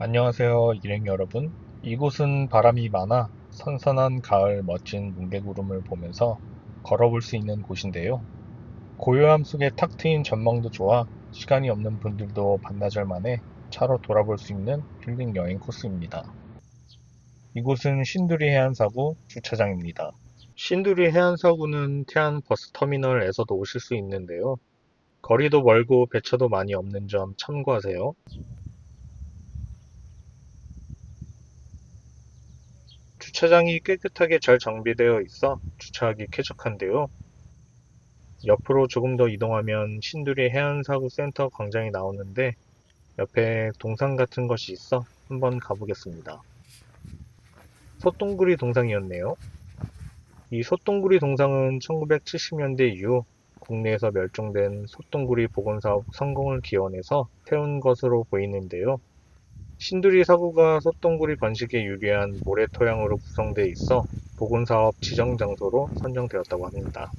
안녕하세요, 일행 여러분. 이곳은 바람이 많아 선선한 가을 멋진 뭉게구름을 보면서 걸어볼 수 있는 곳인데요. 고요함 속에 탁 트인 전망도 좋아 시간이 없는 분들도 반나절 만에 차로 돌아볼 수 있는 힐링 여행 코스입니다. 이곳은 신두리 해안사구 주차장입니다. 신두리 해안사구는 태안 버스터미널에서도 오실 수 있는데요. 거리도 멀고 배차도 많이 없는 점 참고하세요. 주차장이 깨끗하게 잘 정비되어 있어 주차하기 쾌적한데요. 옆으로 조금 더 이동하면 신두리 해안사구 센터 광장이 나오는데 옆에 동상 같은 것이 있어 한번 가보겠습니다. 솥동구리 동상이었네요. 이 솥동구리 동상은 1970년대 이후 국내에서 멸종된 솥동구리 복원사업 성공을 기원해서 세운 것으로 보이는데요. 신두리 사구가 솥동구리 번식에 유리한 모래 토양으로 구성되어 있어 복원사업 지정 장소로 선정되었다고 합니다.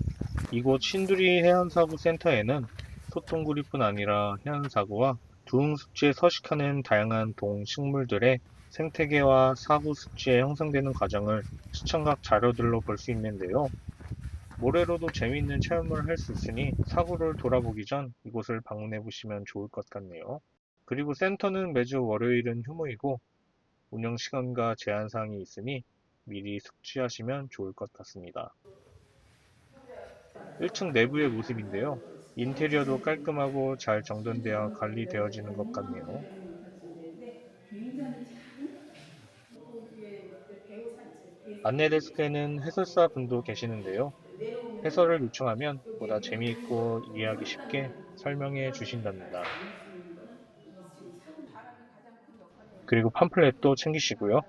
이곳 신두리 해안사구 센터에는 솥동구리뿐 아니라 해안사구와 두흥 습지에 서식하는 다양한 동식물들의 생태계와 사구 습지에 형성되는 과정을 시청각 자료들로 볼 수 있는데요. 모래로도 재미있는 체험을 할 수 있으니 사구를 돌아보기 전 이곳을 방문해 보시면 좋을 것 같네요. 그리고 센터는 매주 월요일은 휴무이고 운영 시간과 제한 사항이 있으니 미리 숙지하시면 좋을 것 같습니다. 1층 내부의 모습인데요. 인테리어도 깔끔하고 잘 정돈되어 관리되어지는 것 같네요. 안내 데스크에는 해설사 분도 계시는데요. 해설을 요청하면 보다 재미있고 이해하기 쉽게 설명해 주신답니다. 그리고 팜플렛도 챙기시고요.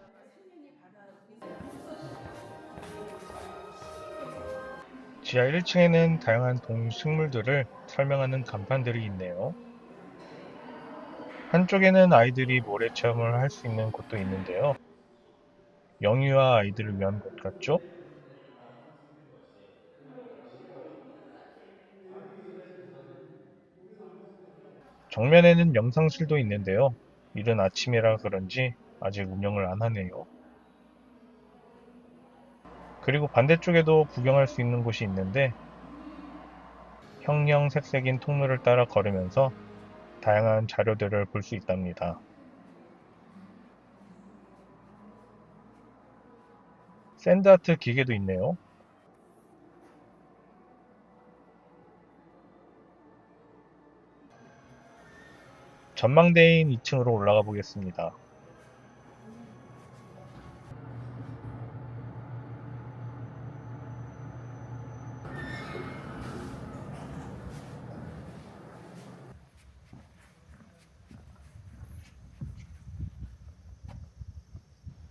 지하 1층에는 다양한 동식물들을 설명하는 간판들이 있네요. 한쪽에는 아이들이 모래 체험을 할 수 있는 곳도 있는데요. 영유아 아이들을 위한 곳 같죠? 정면에는 영상실도 있는데요. 이른 아침이라 그런지 아직 운영을 안 하네요. 그리고 반대쪽에도 구경할 수 있는 곳이 있는데 형형색색인 통로를 따라 걸으면서 다양한 자료들을 볼 수 있답니다. 샌드아트 기계도 있네요. 전망대인 2층으로 올라가 보겠습니다.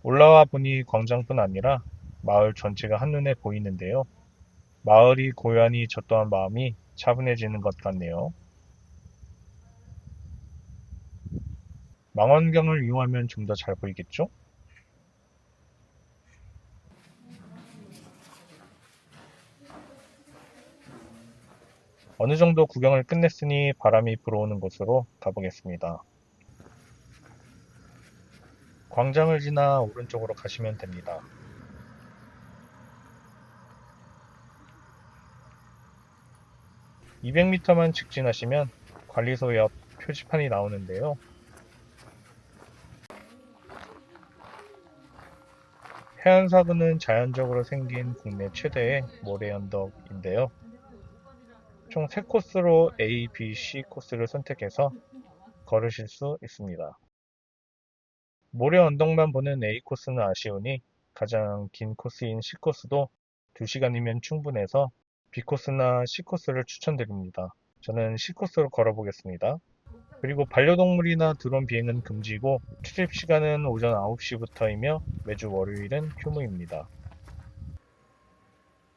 올라와 보니 광장뿐 아니라 마을 전체가 한눈에 보이는데요. 마을이 고요하니 저 또한 마음이 차분해지는 것 같네요. 망원경을 이용하면 좀 더 잘 보이겠죠? 어느 정도 구경을 끝냈으니 바람이 불어오는 곳으로 가보겠습니다. 광장을 지나 오른쪽으로 가시면 됩니다. 200m만 직진하시면 관리소 옆 표지판이 나오는데요. 해안사구는 자연적으로 생긴 국내 최대의 모래 언덕인데요. 총 3코스로 A, B, C 코스를 선택해서 걸으실 수 있습니다. 모래 언덕만 보는 A 코스는 아쉬우니 가장 긴 코스인 C 코스도 2시간이면 충분해서 B 코스나 C 코스를 추천드립니다. 저는 C 코스로 걸어보겠습니다. 그리고 반려동물이나 드론 비행은 금지고 출입 시간은 오전 9시부터이며 매주 월요일은 휴무입니다.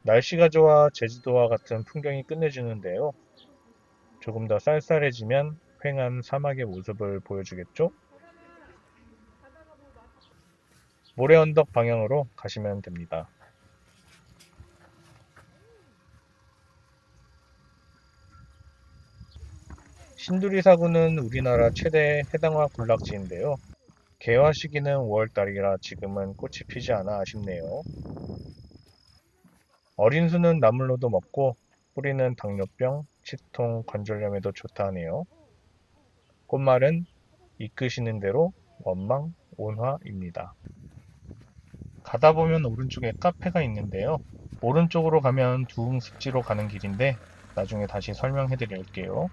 날씨가 좋아 제주도와 같은 풍경이 끝내주는데요. 조금 더 쌀쌀해지면 휑한 사막의 모습을 보여주겠죠? 모래 언덕 방향으로 가시면 됩니다. 신두리 사구는 우리나라 최대 해당화 군락지인데요. 개화 시기는 5월달이라 지금은 꽃이 피지 않아 아쉽네요. 어린 수는 나물로도 먹고 뿌리는 당뇨병, 치통, 관절염에도 좋다 하네요. 꽃말은 이끄시는 대로 원망, 온화입니다. 가다 보면 오른쪽에 카페가 있는데요. 오른쪽으로 가면 두흥습지로 가는 길인데 나중에 다시 설명해 드릴게요.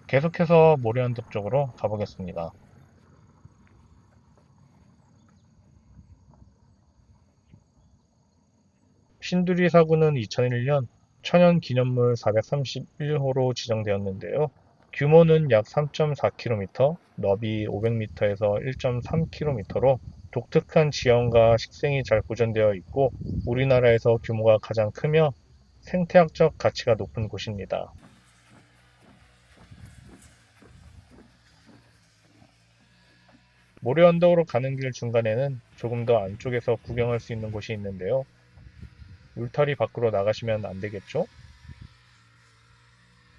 계속해서 모래언덕 쪽으로 가보겠습니다. 신두리 사구는 2001년 천연기념물 431호로 지정되었는데요. 규모는 약 3.4km, 너비 500m에서 1.3km로 독특한 지형과 식생이 잘 보존되어 있고 우리나라에서 규모가 가장 크며 생태학적 가치가 높은 곳입니다. 모래 언덕으로 가는 길 중간에는 조금 더 안쪽에서 구경할 수 있는 곳이 있는데요. 울타리 밖으로 나가시면 안 되겠죠?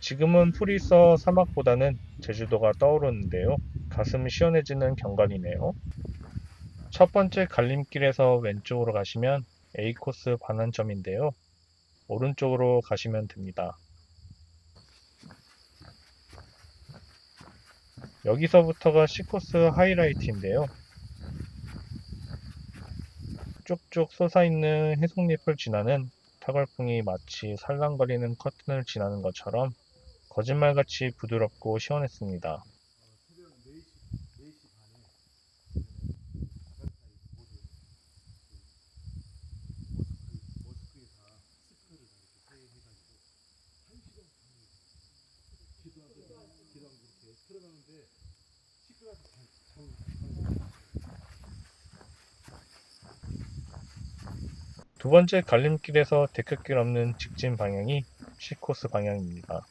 지금은 풀이 있어 사막보다는 제주도가 떠오르는데요. 가슴 시원해지는 경관이네요. 첫 번째 갈림길에서 왼쪽으로 가시면 A코스 반환점인데요. 오른쪽으로 가시면 됩니다. 여기서부터가 C코스 하이라이트인데요. 쭉쭉 솟아있는 해송잎을 지나는 타걸풍이 마치 살랑거리는 커튼을 지나는 것처럼 거짓말같이 부드럽고 시원했습니다. 두 번째 갈림길에서 데크길 없는 직진 방향이 C코스 방향입니다.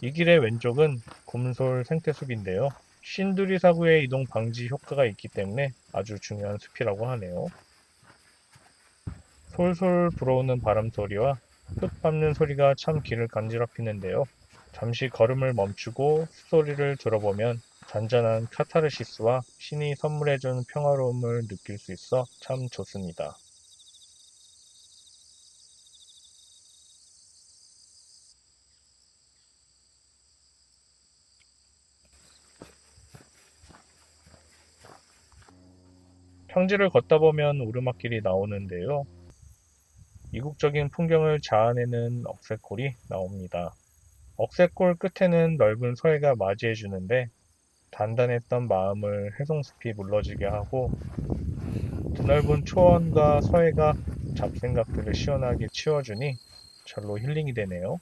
이 길의 왼쪽은 곰솔 생태숲인데요. 신두리 사구의 이동 방지 효과가 있기 때문에 아주 중요한 숲이라고 하네요. 솔솔 불어오는 바람 소리와 흙 밟는 소리가 참 귀를 간지럽히는데요. 잠시 걸음을 멈추고 숲소리를 들어보면 잔잔한 카타르시스와 신이 선물해준 평화로움을 느낄 수 있어 참 좋습니다. 평지를 걷다 보면 오르막길이 나오는데요. 이국적인 풍경을 자아내는 억새골이 나옵니다. 억새골 끝에는 넓은 서해가 맞이해주는데 단단했던 마음을 해송숲이 물러지게 하고 드넓은 초원과 서해가 잡생각들을 시원하게 치워주니 절로 힐링이 되네요.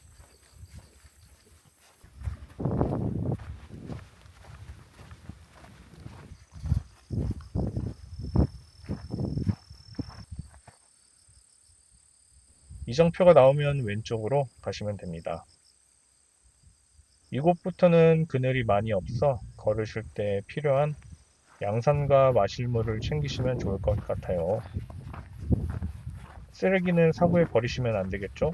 이정표가 나오면 왼쪽으로 가시면 됩니다. 이곳부터는 그늘이 많이 없어 걸으실 때 필요한 양산과 마실 물을 챙기시면 좋을 것 같아요. 쓰레기는 사고에 버리시면 안 되겠죠?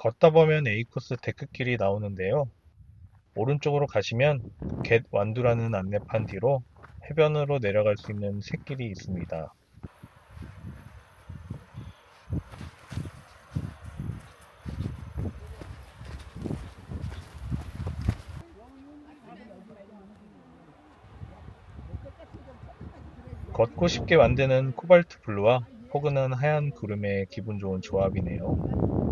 걷다 보면 A코스 데크길이 나오는데요. 오른쪽으로 가시면 갯 완두라는 안내판 뒤로 해변으로 내려갈 수 있는 샛길이 있습니다. 걷고 싶게 만드는 코발트 블루와 포근한 하얀 구름의 기분 좋은 조합이네요.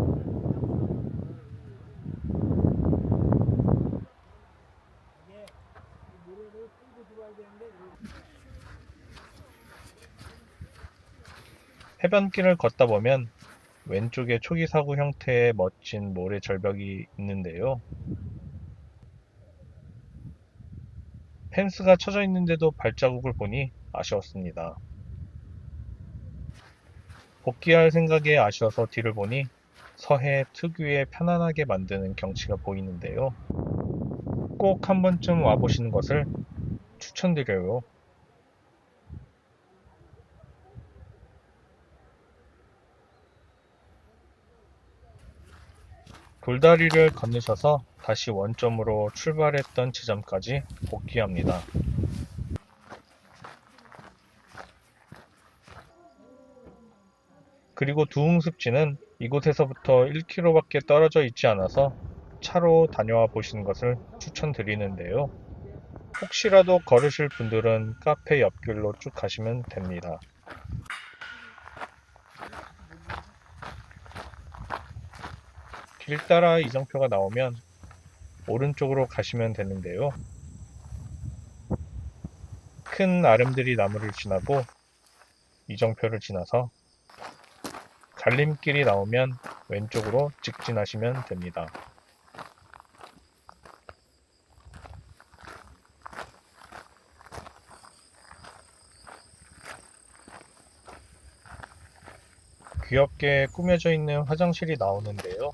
해변길을 걷다 보면 왼쪽에 초기사구 형태의 멋진 모래 절벽이 있는데요. 펜스가 쳐져 있는데도 발자국을 보니 아쉬웠습니다. 복귀할 생각에 아쉬워서 뒤를 보니 서해 특유의 편안하게 만드는 경치가 보이는데요. 꼭 한 번쯤 와보시는 것을 추천드려요. 돌다리를 건너셔서 다시 원점으로 출발했던 지점까지 복귀합니다. 그리고 두흥습지는 이곳에서부터 1km밖에 떨어져 있지 않아서 차로 다녀와 보시는 것을 추천드리는데요. 혹시라도 걸으실 분들은 카페 옆길로 쭉 가시면 됩니다. 길 따라 이정표가 나오면 오른쪽으로 가시면 되는데요. 큰 아름드리 나무를 지나고 이정표를 지나서 갈림길이 나오면 왼쪽으로 직진하시면 됩니다. 귀엽게 꾸며져 있는 화장실이 나오는데요.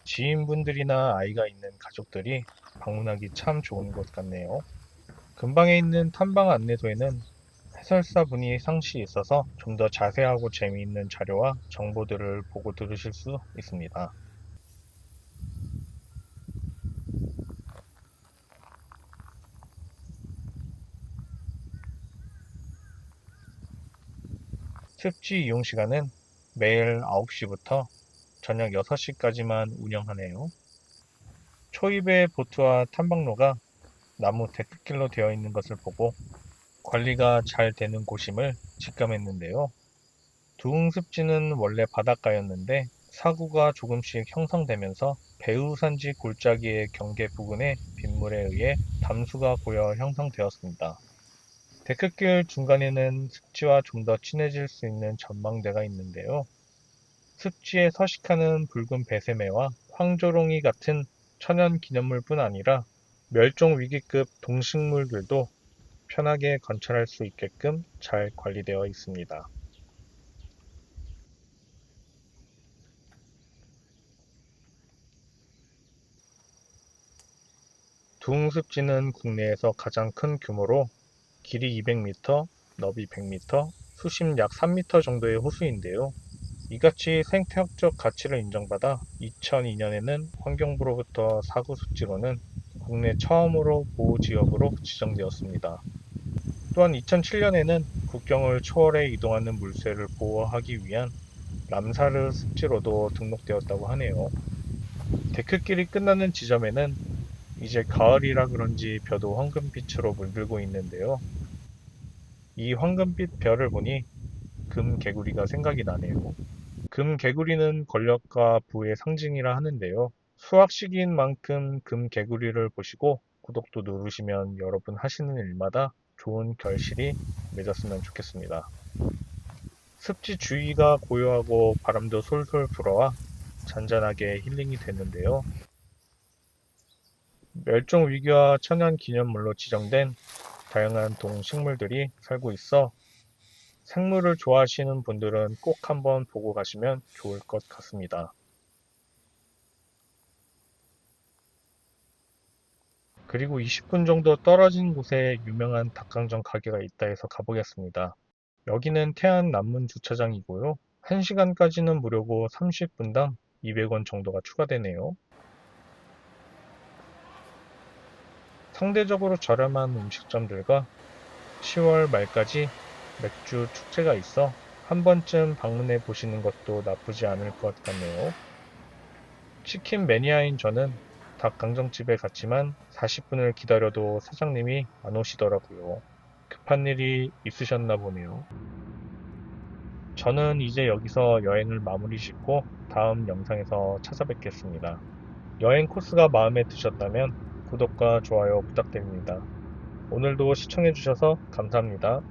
지인분들이나 아이가 있는 가족들이 방문하기 참 좋은 곳 같네요. 근방에 있는 탐방 안내소에는 해설사분이 상시 있어서 좀 더 자세하고 재미있는 자료와 정보들을 보고 들으실 수 있습니다. 습지 이용 시간은 매일 9시부터 저녁 6시까지만 운영하네요. 초입의 보트와 탐방로가 나무 데크길로 되어 있는 것을 보고 관리가 잘 되는 곳임을 직감했는데요. 두흥습지는 원래 바닷가였는데 사구가 조금씩 형성되면서 배후산지 골짜기의 경계 부근의 빗물에 의해 담수가 고여 형성되었습니다. 데크길 중간에는 습지와 좀 더 친해질 수 있는 전망대가 있는데요. 습지에 서식하는 붉은 배세매와 황조롱이 같은 천연 기념물뿐 아니라 멸종 위기급 동식물들도 편하게 관찰할 수 있게끔 잘 관리되어 있습니다. 두흥습지는 국내에서 가장 큰 규모로 길이 200m, 너비 100m, 수심 약 3m 정도의 호수인데요. 이같이 생태학적 가치를 인정받아 2002년에는 환경부로부터 사구습지로는 국내 처음으로 보호지역으로 지정되었습니다. 또한 2007년에는 국경을 초월해 이동하는 물새를 보호하기 위한 람사르 습지로도 등록되었다고 하네요. 데크길이 끝나는 지점에는 이제 가을이라 그런지 벼도 황금빛으로 물들고 있는데요. 이 황금빛 벼를 보니 금개구리가 생각이 나네요. 금개구리는 권력과 부의 상징이라 하는데요. 수학 시기인 만큼 금개구리를 보시고 구독도 누르시면 여러분 하시는 일마다 좋은 결실이 맺었으면 좋겠습니다. 습지 주위가 고요하고 바람도 솔솔 불어와 잔잔하게 힐링이 되는데요. 멸종 위기와 천연 기념물로 지정된 다양한 동식물들이 살고 있어 생물을 좋아하시는 분들은 꼭 한번 보고 가시면 좋을 것 같습니다. 그리고 20분 정도 떨어진 곳에 유명한 닭강정 가게가 있다 해서 가보겠습니다. 여기는 태안 남문 주차장이고요. 1시간까지는 무료고 30분당 200원 정도가 추가되네요. 상대적으로 저렴한 음식점들과 10월 말까지 맥주 축제가 있어 한 번쯤 방문해 보시는 것도 나쁘지 않을 것 같네요. 치킨 매니아인 저는 닭강정집에 갔지만 40분을 기다려도 사장님이 안 오시더라고요. 급한 일이 있으셨나 보네요. 저는 이제 여기서 여행을 마무리 짓고 다음 영상에서 찾아뵙겠습니다. 여행 코스가 마음에 드셨다면 구독과 좋아요 부탁드립니다. 오늘도 시청해주셔서 감사합니다.